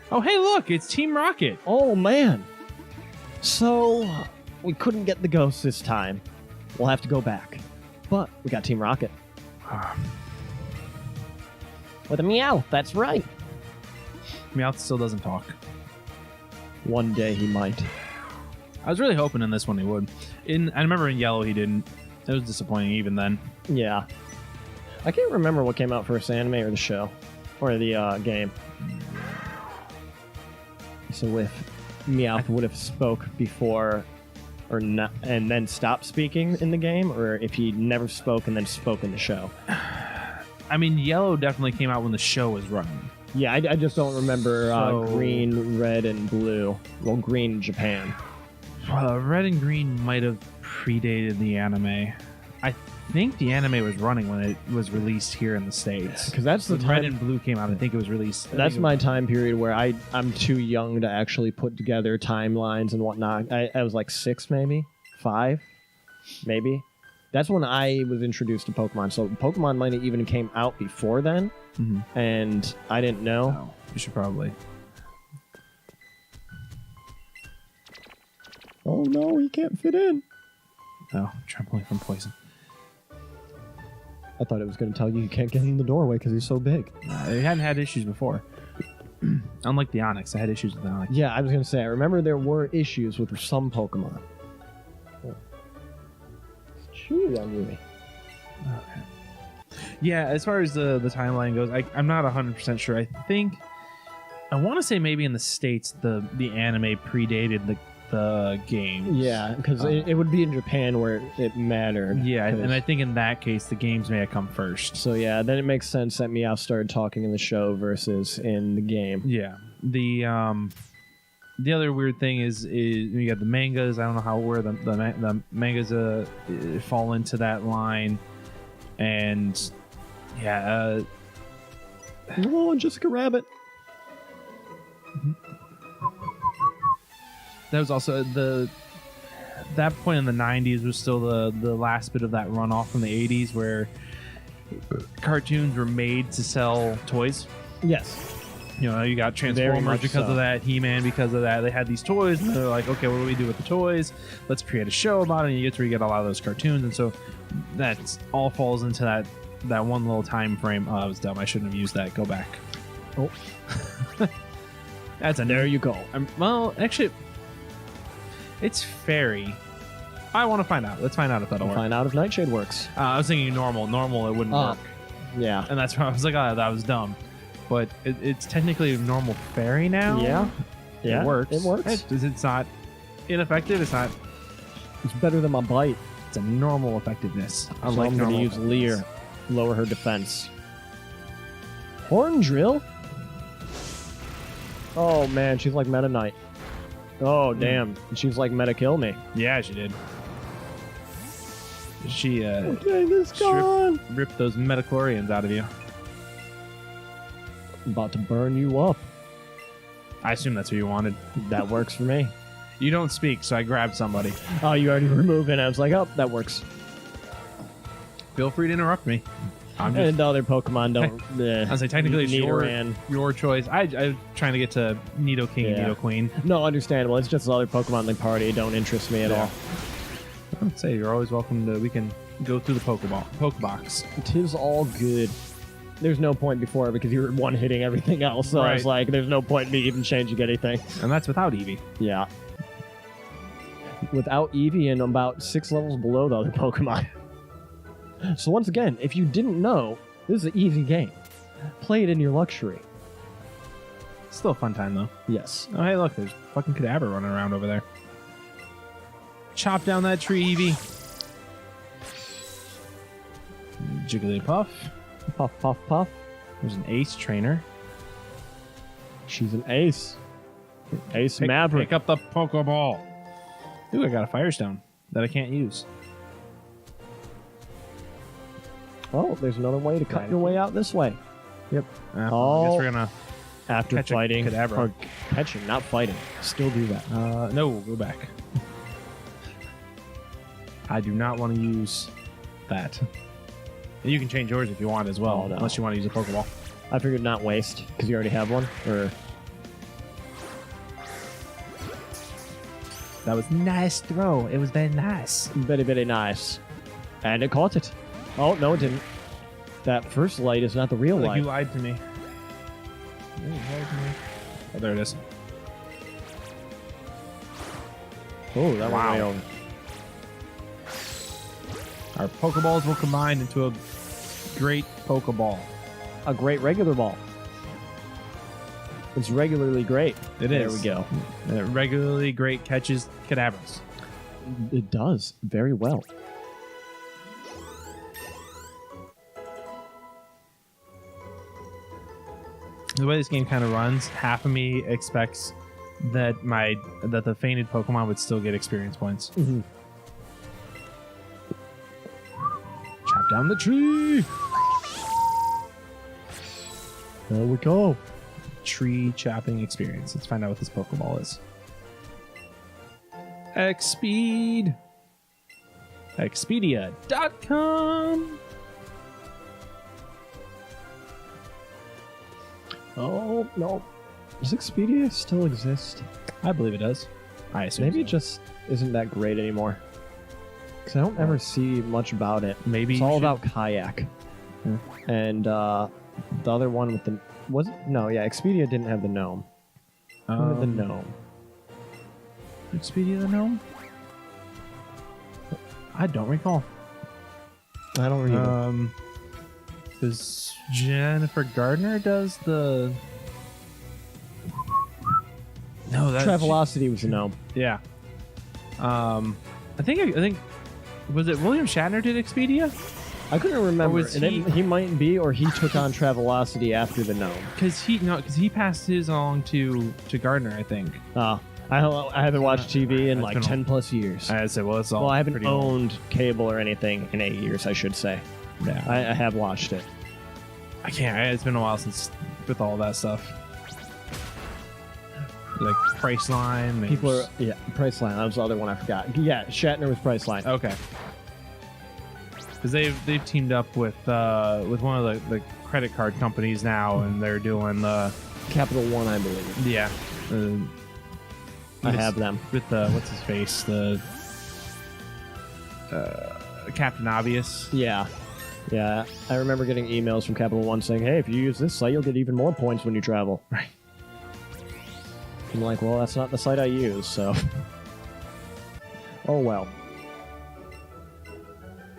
Oh, hey, look, it's Team Rocket. Oh, man. So, we couldn't get the ghost this time. We'll have to go back. But we got Team Rocket. With a Meowth, that's right. Meowth still doesn't talk. One day he might. I was really hoping in this one he would. I remember in Yellow he didn't. It was disappointing even then. Yeah. I can't remember what came out first, the anime or the show. Or the game. So if Meowth would have spoke before or not, and then stopped speaking in the game, or if he never spoke and then spoke in the show. I mean, Yellow definitely came out when the show was running. Yeah, I just don't remember green, red, and blue. Well, green in Japan. Red and green might have predated the anime. I think the anime was running when it was released here in the States. Because that's the when time... Red and Blue came out, I think it was released. That's my time period where I'm too young to actually put together timelines and whatnot. I was like 6, maybe 5, maybe. That's when I was introduced to Pokemon. So Pokemon might have even came out before then, and I didn't know. Oh, you should probably. Oh no, he can't fit in. Oh, trembling from poison. I thought it was going to tell you can't get in the doorway because he's so big. They hadn't had issues before. Unlike the Onix, I had issues with the Onix. Yeah, I was going to say, I remember there were issues with some Pokemon. Oh. It's chewy on you. Okay. Yeah, as far as the timeline goes, I'm not 100% sure. I want to say maybe in the States the anime predated the games. Yeah, because it would be in Japan where it mattered. Yeah, and I think in that case the games may have come first. So yeah, then it makes sense that Meowth started talking in the show versus in the game. Yeah. The other weird thing is you got the mangas. I don't know where the mangas fall into that line, and yeah. Oh, Jessica Rabbit. That was also that point in the 90s was still the last bit of that runoff from the 80s where cartoons were made to sell toys. Yes. You know, you got Transformers because of that, He-Man because of that. They had these toys, and they're like, okay, what do we do with the toys? Let's create a show about it, and you get a lot of those cartoons. And so that all falls into that one little time frame. Oh, that was dumb. I shouldn't have used that. Go back. Oh. There you go. Well, actually... It's fairy. I want to find out. Let's find out if that'll work. Find out if Nightshade works. I was thinking normal. Normal, it wouldn't work. Yeah. And that's why I was like, oh, that was dumb. But it's technically a normal fairy now. Yeah. Yeah. It works. It works. It's not ineffective. It's not. It's better than my bite. It's a normal effectiveness. So I'm going to use Leer. Lower her defense. Horn Drill? Oh, man. She's like Meta Knight. Oh, damn. She's like Meta Kill Me. Yeah, she did. She okay, this gone. Ripped those metachlorians out of you. I'm about to burn you up. I assume that's what you wanted. That works for me. You don't speak, so I grabbed somebody. Oh, you already removed it. I was like, oh, that works. Feel free to interrupt me. And the other Pokemon don't. I was like, technically, it's Nidoran. your choice. I'm trying to get to Nidoking and Nidoqueen. No, understandable. It's just the other Pokemon in the party don't interest me at all. I would say you're always welcome to. We can go through the Pokebox. It is all good. There's no point before because you were one hitting everything else. So I was like, there's no point in me even changing anything. And that's without Eevee. Yeah. Without Eevee and about 6 levels below the other Pokemon. So once again, if you didn't know, this is an easy game. Play it in your luxury. Still a fun time, though. Yes. Oh, hey, look, there's fucking Kadabra running around over there. Chop down that tree, Eevee. Jigglypuff. Puff, puff, puff. There's an Ace trainer. She's an ace. Ace Maverick. Pick up the Pokeball. Ooh, I got a Firestone that I can't use. Oh, there's another way to cut your way out this way. Yep. I guess we're gonna after fighting Kadabra. Or catching, not fighting. Still do that. No, we'll go back. I do not want to use that. And you can change yours if you want as well, Oh, no. unless you want to use a Pokeball. I figured not waste because you already have one. Or That was nice throw. It was very nice. very, very nice. And it caught it. Oh, no, it didn't. That first light is not the real Like light. you lied to me. You lied to me. Oh, there it is. Oh, that Wow. went way over. Our Pokeballs will combine into a great Pokeball. A great regular ball. It's regularly great. It There is. we go. And it regularly great catches Kadabras. It does very well. The way this game kind of runs, half of me expects that the fainted Pokemon would still get experience points. Mhm. Chop down the tree. There we go. Tree chopping experience. Let's find out what this Pokeball is. X-Speed. Expedia.com. Oh, no. Does Expedia still exist? I believe it does. I assume Maybe it so. just isn't that great anymore. Because I don't ever see much about it. Maybe It's you all should- about Kayak. And the other one with the... Was it? No, yeah, Expedia didn't have the gnome. Who had the gnome? Expedia the gnome? I don't recall. I don't remember. Because Jennifer Gardner does the... No, that Travelocity was the gnome. yeah. I think was it William Shatner did Expedia? I couldn't remember. was He might be, or he took on Travelocity after the gnome. Because he passed his along to Gardner, I think. I haven't watched TV in It's like been a- 10 plus years. I said, well, it's all. Well, I haven't pretty old. owned cable or anything in 8 years, I should say. Yeah, I have watched it. I can't. It's been a while since with all that stuff. Like Priceline. People are Priceline. That was the other one I forgot. Yeah, Shatner was Priceline. Okay. Because they've teamed up with one of the credit card companies now, and they're doing the Capital One, I believe. yeah. I have them. With the what's his face, the Captain Obvious. Yeah. Yeah. I remember getting emails from Capital One saying, hey, if you use this site, you'll get even more points when you travel. Right. I'm like, well, that's not the site I use, so. Oh, well.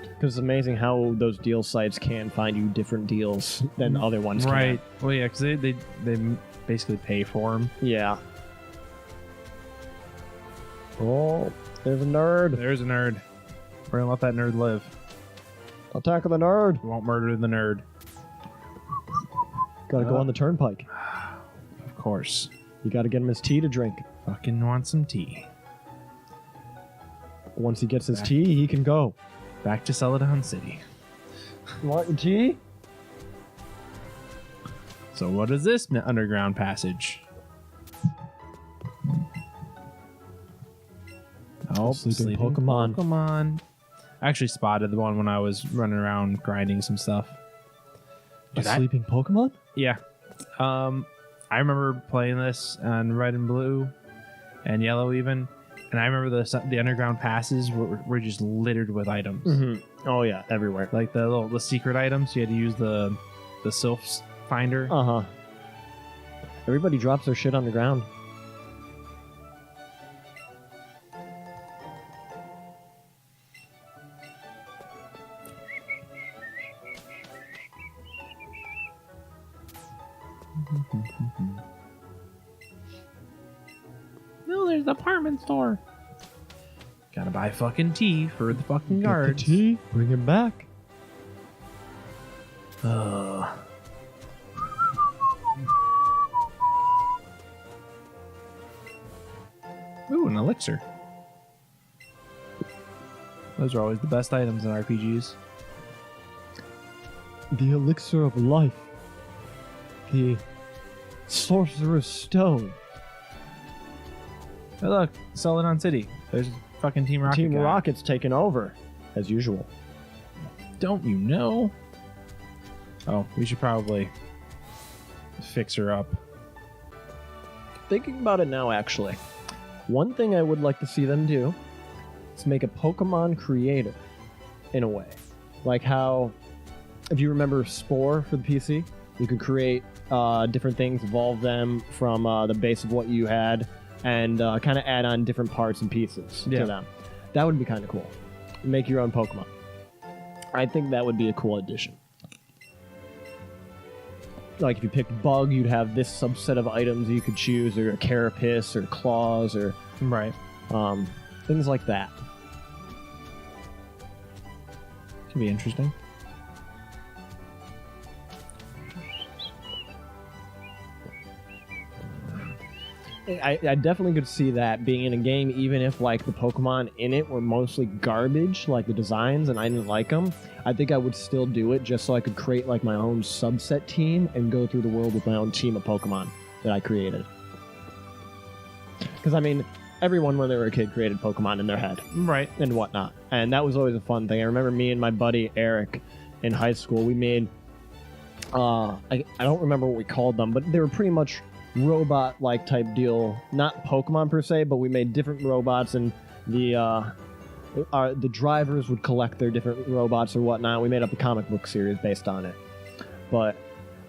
Because it's amazing how those deal sites can find you different deals than other ones can. Right. Well, yeah, because they basically pay for them. Yeah. Oh, there's a nerd. There's a nerd. We're gonna let that nerd live. Attack of the nerd. We won't murder the nerd. Gotta go on the turnpike. Of course. You gotta get him his tea to drink. Fucking want some tea. Once he gets his tea, he can go. Back to Celadon City. You want your tea? So what is this underground passage? Oh, Sleeping Pokemon. Pokemon. I actually spotted the one when I was running around grinding some stuff. A sleeping Pokemon? Yeah. I remember playing this on Red and Blue and Yellow even, and I remember the underground passes were just littered with items. Mm-hmm. Oh, yeah, everywhere. Like the secret items, you had to use the Sylph's finder. Uh-huh. Everybody drops their shit on the ground. No, there's the apartment store. Gotta buy fucking tea for the fucking Get the guards. tea, bring him back. Ooh, an elixir. Those are always the best items in RPGs. The elixir of life. The sorcerer's stone. Hey, look, Celadon City. There's fucking Team Rocket. Team guy. Rocket's taken over. as usual. Don't you know? Oh, we should probably fix her up. Thinking about it now, actually, one thing I would like to see them do is make a Pokemon creator, in a way. Like how, if you remember Spore for the PC, you could create different things, evolve them from the base of what you had, and kind of add on different parts and pieces to them. That would be kind of cool. Make your own Pokemon. I think that would be a cool addition. Like if you picked Bug, you'd have this subset of items that you could choose, or a Carapace, or Claws, or things like that. Could be interesting. I definitely could see that being in a game, even if like the Pokemon in it were mostly garbage, like the designs, and I didn't like them. I think I would still do it just so I could create like my own subset team and go through the world with my own team of Pokemon that I created. Because I mean, everyone when they were a kid created Pokemon in their head, right, and whatnot, and that was always a fun thing. I remember me and my buddy Eric in high school. We made I don't remember what we called them, but they were pretty much robot-like type deal, not Pokemon per se, but we made different robots, and the drivers would collect their different robots or whatnot. We made up a comic book series based on it. But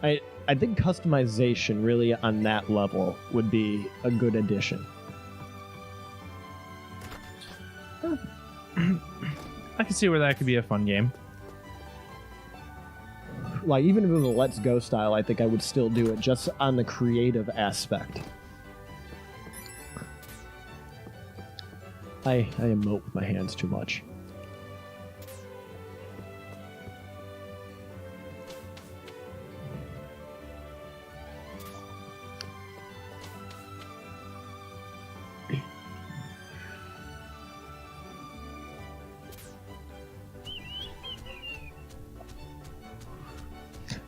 I think customization really on that level would be a good addition. I can see where that could be a fun game. Like, even if it was a Let's Go style, I think I would still do it just on the creative aspect. I emote with my hands too much.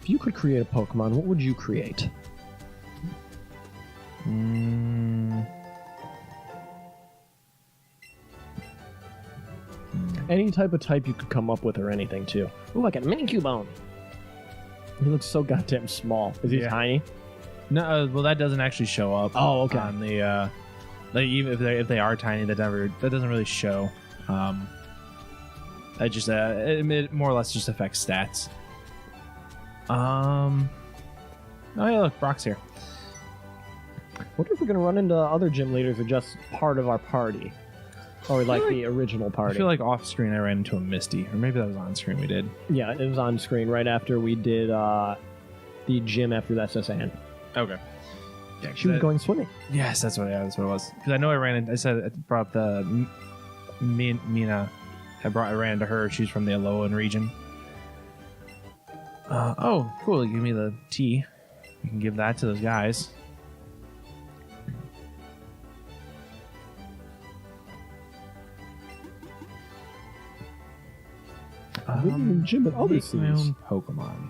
If you could create a Pokemon, what would you create? Any type of type you could come up with, or anything too. Ooh, like a mini Cubone. He looks so goddamn small. Is he tiny? No, well, that doesn't actually show up. Oh, okay. On the like, even if they are tiny, that doesn't really show. It just it more or less just affects stats. Oh yeah, look, Brock's here. Wonder if we're gonna run into other gym leaders or just part of our party, or like the original party. I feel like off screen I ran into a Misty, or maybe that was on screen we did. Yeah, it was on screen right after we did the gym after the SSN. Okay. Yeah, she was going swimming. Yes, that's what it was. Because I know I ran into. I brought up the Mina. I ran into her. She's from the Alolan region. Oh, cool. Give me the tea. You can give that to those guys. Gym and other my own Pokemon.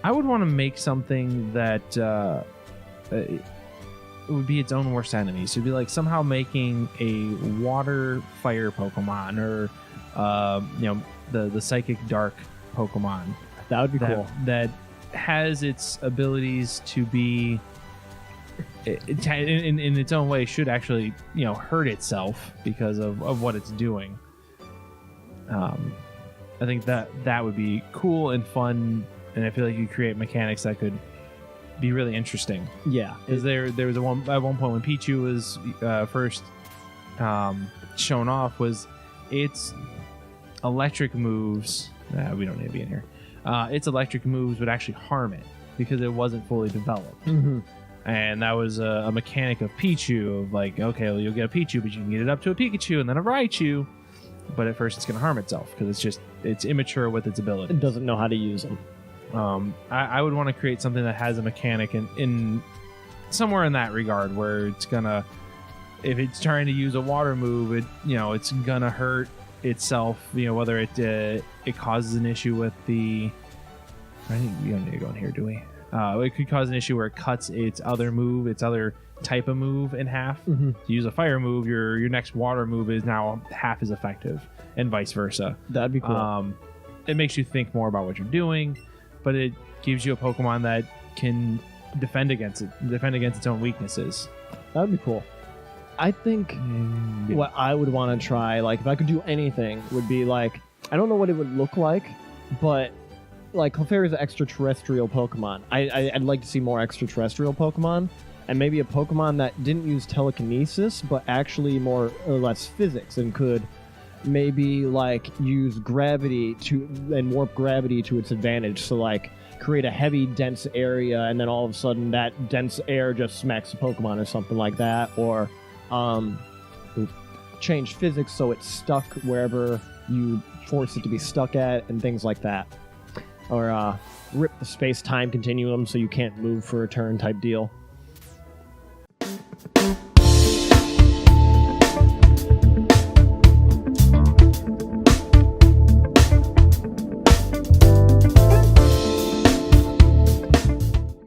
I would want to make something that it would be its own worst enemy. So it'd be like somehow making a water fire Pokemon, or the psychic dark Pokemon. That would be cool. That has its abilities to be in its own way, should actually hurt itself because of what it's doing. I think that would be cool and fun, and I feel like you create mechanics that could be really interesting. Yeah, because there was at one point when Pichu was first shown off, was its electric moves. We don't need to be in here. Its electric moves would actually harm it because it wasn't fully developed. Mm-hmm. And that was a mechanic of Pichu, of like, okay, well, you'll get a Pichu, but you can get it up to a Pikachu and then a Raichu. But at first it's going to harm itself because it's immature with its ability. It doesn't know how to use them. I would want to create something that has a mechanic in somewhere in that regard, where it's gonna, if it's trying to use a water move, it's gonna hurt itself. Whether it causes an issue with the. I think we don't need to go in here, do we? It could cause an issue where it cuts its other move, its other type a move in half. Mhm. To use a fire move, your next water move is now half as effective, and vice versa. That'd be cool. It makes you think more about what you're doing, but it gives you a Pokemon that can defend against its own weaknesses. That'd be cool. I think what I would want to try, like if I could do anything, would be like, I don't know what it would look like, but like Clefairy's an extraterrestrial Pokemon. I'd like to see more extraterrestrial Pokemon, and maybe a Pokemon that didn't use telekinesis, but actually more or less physics, and could maybe like use gravity and warp gravity to its advantage. So like create a heavy, dense area, and then all of a sudden that dense air just smacks the Pokemon or something like that, or change physics so it's stuck wherever you force it to be stuck at, and things like that. Or rip the space-time continuum so you can't move for a turn type deal.